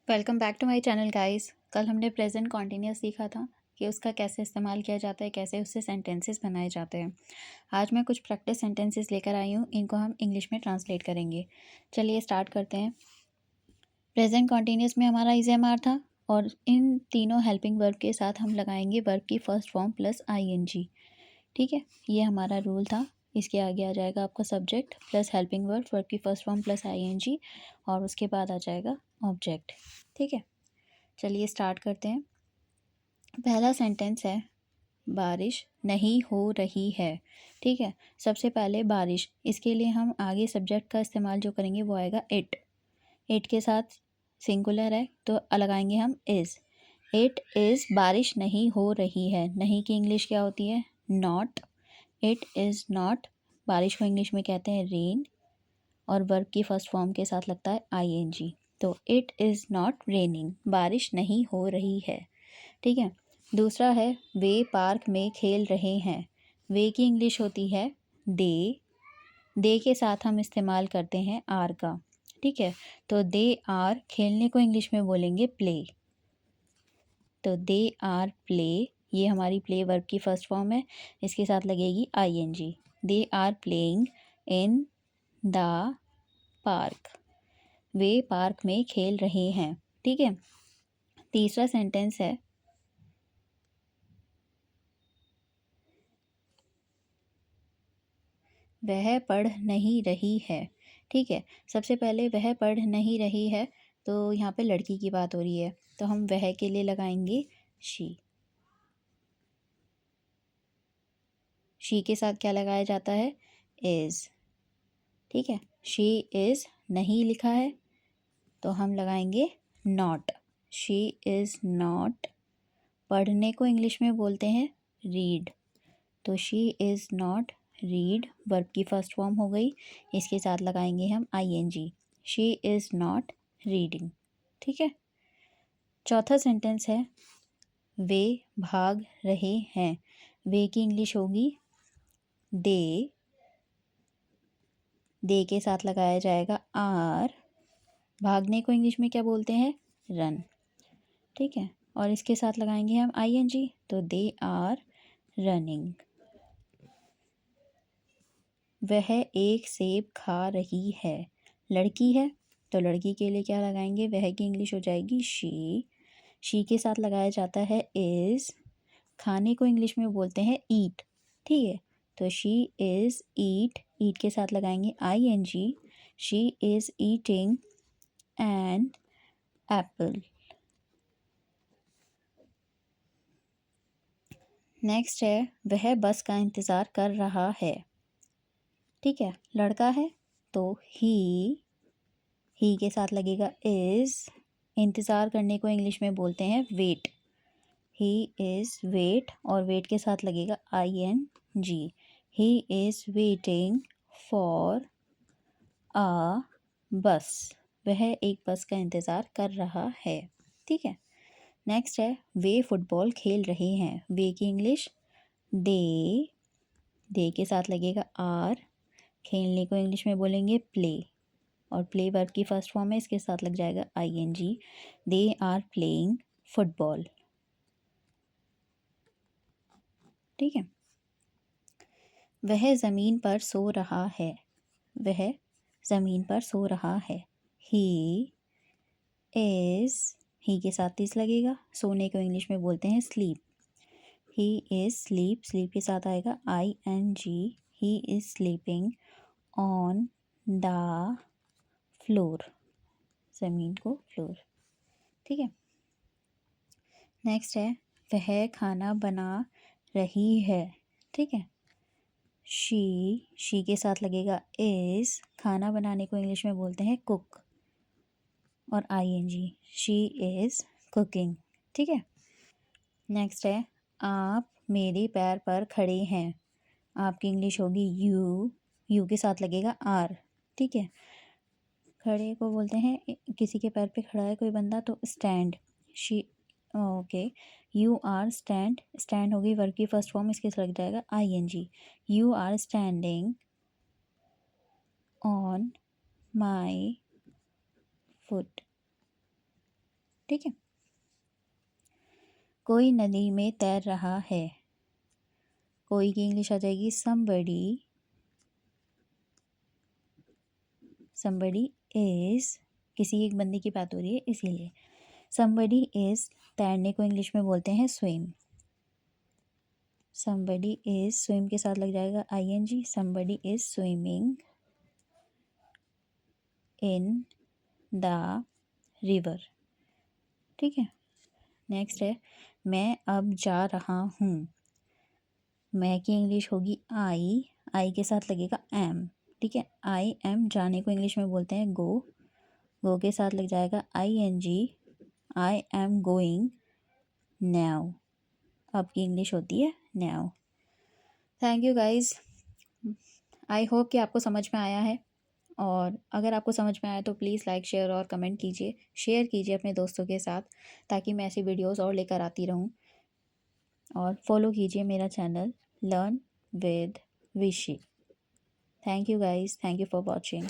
Welcome back to my channel guys. कल हमने present continuous सीखा था कि उसका कैसे इस्तेमाल किया जाता है, कैसे उससे सेंटेंसेस बनाए जाते हैं। आज मैं कुछ प्रैक्टिस सेंटेंसेस लेकर आई हूँ, इनको हम इंग्लिश में ट्रांसलेट करेंगे। चलिए स्टार्ट करते हैं। प्रेजेंट कॉन्टिन्यूस में हमारा इज एम आर था और इन तीनों हेल्पिंग वर्ब के साथ हम लगाएंगे वर्ब की फर्स्ट फॉर्म प्लस ING। ठीक है, ये हमारा रूल था। इसके आगे आ जाएगा आपका subject plus helping verb, verb की फर्स्ट फॉर्म प्लस ING और उसके बाद आ जाएगा ऑब्जेक्ट। ठीक है, चलिए स्टार्ट करते हैं। पहला सेंटेंस है बारिश नहीं हो रही है। ठीक है, सबसे पहले बारिश, इसके लिए हम आगे सब्जेक्ट का इस्तेमाल जो करेंगे वो आएगा इट। इट के साथ सिंगुलर है तो लगाएंगे हम इज़। इट इज़ बारिश नहीं हो रही है। नहीं की इंग्लिश क्या होती है? नॉट। इट इज़ नॉट, बारिश को इंग्लिश में कहते हैं रेन और वर्ब की फर्स्ट फॉर्म के साथ लगता है ING। तो इट इज़ नॉट रेनिंग, बारिश नहीं हो रही है। ठीक है, दूसरा है वे पार्क में खेल रहे हैं। वे की इंग्लिश होती है दे। दे के साथ हम इस्तेमाल करते हैं आर का। ठीक है, तो दे आर, खेलने को इंग्लिश में बोलेंगे प्ले। तो दे आर प्ले, ये हमारी प्ले वर्ब की फर्स्ट फॉर्म है, इसके साथ लगेगी ING। They are playing in the park, वे पार्क में खेल रहे हैं। ठीक है, तीसरा सेंटेंस है वह पढ़ नहीं रही है। ठीक है, सबसे पहले वह पढ़ नहीं रही है, तो यहाँ पे लड़की की बात हो रही है, तो हम वह के लिए लगाएंगे शी। शी के साथ क्या लगाया जाता है? इज़। ठीक है, शी इज़ नहीं लिखा है तो हम लगाएंगे नॉट। शी इज़ नॉट, पढ़ने को इंग्लिश में बोलते हैं रीड, तो she is not read, verb की फर्स्ट फॉर्म हो गई, इसके साथ लगाएंगे हम ING। She is not reading. ठीक है, चौथा सेंटेंस है वे भाग रहे हैं। वे की इंग्लिश होगी दे। दे के साथ लगाया जाएगा आर, भागने को इंग्लिश में क्या बोलते हैं? रन। ठीक है, और इसके साथ लगाएंगे हम ING, तो दे आर रनिंग। वह एक सेब खा रही है। लड़की है तो लड़की के लिए क्या लगाएंगे? वह की इंग्लिश हो जाएगी शी। शी के साथ लगाया जाता है इज़। खाने को इंग्लिश में बोलते हैं ईट। ठीक है, तो शी इज़ ईट, ईट के साथ लगाएंगे ING। She is eating an apple. Next है वह बस का इंतज़ार कर रहा है। ठीक है, लड़का है तो ही के साथ लगेगा इज़। इंतज़ार करने को इंग्लिश में बोलते हैं वेट। ही इज़ वेट और वेट के साथ लगेगा ING। He is waiting for a बस, वह एक बस का इंतज़ार कर रहा है। ठीक है, नेक्स्ट है वे फुटबॉल खेल रहे हैं। वे की इंग्लिश दे। दे के साथ लगेगा आर, खेलने को इंग्लिश में बोलेंगे प्ले और प्ले वर्ब की फर्स्ट फॉर्म है, इसके साथ लग जाएगा ING। They are playing football. ठीक है, वह ज़मीन पर सो रहा है। वह ज़मीन पर सो रहा है। ही इज़, ही के साथ इस लगेगा, सोने को इंग्लिश में बोलते हैं sleep. He is sleep, sleep के साथ आएगा ING। He is sleeping on the floor, ज़मीन को फ्लोर। ठीक है, नेक्स्ट है वह खाना बना रही है। ठीक है, शी के साथ लगेगा इज़, खाना बनाने को इंग्लिश में बोलते हैं कुक और ING। She is cooking. ठीक है, नेक्स्ट है आप मेरे पैर पर खड़े हैं। आपकी इंग्लिश होगी यू के साथ लगेगा आर। ठीक है, खड़े को बोलते हैं किसी के पैर पे खड़ा है कोई बंदा तो stand. She okay, you are stand, stand होगी वर्ब की फर्स्ट फॉर्म, इसके साथ लग जाएगा ING। You are standing on my foot. ठीक है। कोई नदी में तैर रहा है, कोई की इंग्लिश आ जाएगी somebody, somebody is, किसी एक बंदे की बात हो रही है इसीलिए। somebody is तैरने को इंग्लिश में बोलते हैं swim, somebody is swim के साथ लग जाएगा ing, somebody is swimming in the river, ठीक है। नेक्स्ट है मैं अब जा रहा हूँ, मैं की इंग्लिश होगी आई के साथ लगेगा एम, ठीक है। आई एम जाने को इंग्लिश में बोलते हैं गो के साथ लग जाएगा ing, I am going now, आपकी इंग्लिश होती है now. Thank you guys, I hope कि आपको समझ में आया है, और अगर आपको समझ में आया तो प्लीज़ लाइक शेयर और कमेंट कीजिए, शेयर कीजिए अपने दोस्तों के साथ, ताकि मैं ऐसी वीडियोस और लेकर आती रहूं। और फॉलो कीजिए मेरा चैनल लर्न विद विशी। Thank you guys, thank you for watching.